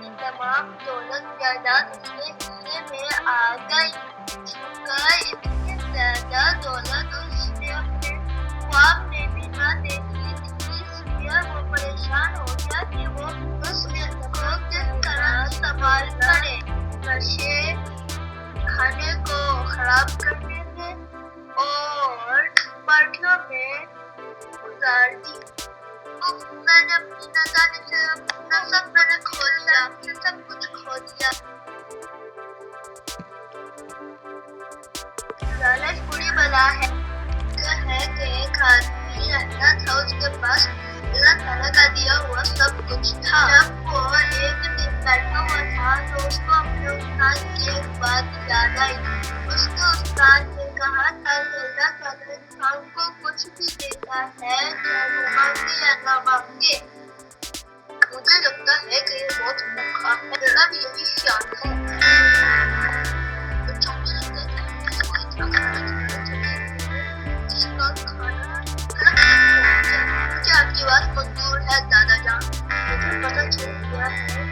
کی تمام دولت جائیداد اس کے حصے میں آ گئی۔ اتنی زیادہ دولت اس نے اپنے خواب میں بھی نہ دیکھی تھی، اس لیے وہ پریشان ہو گیا کہ وہ اس علم کو کس طرح استعمال کرے۔ نشے کھانے کو خراب کرنے میں اور پارٹیوں میں گزار دی۔ میں نے اپنی نادانی سے اپنا سب میں نے کھو دیا، سب کچھ کھو دیا۔ لالچ بری بلا ہے کہ ایک آدمی رہتا تھا، اس کے پاس اللہ تعالیٰ کا دیا ہوا سب کچھ تھا۔ جب وہ ایک دن بیٹھا ہوا تھا تو اس کو اپنے استاد کی ایک بات یاد آئی۔ اس کے استاد نے کہا تھا کہ اللہ تعالیٰ انسان کو کچھ بھی دیتا ہے، چاہے وہ مانگے یا نہ مانگے۔ مجھے لگتا ہے کہ یہ بہت موقع ہے، میرا بھی یہی خیال ہے۔ مجھے آپ کی بات منظور ہے دادا جان۔ مجھے پتہ چل گیا ہے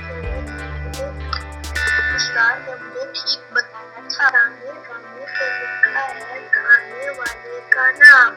کہ اسلام نے مجھے ٹھیک بتایا تھا۔ گانے پہ لکھا ہے کھانے والے کا نام۔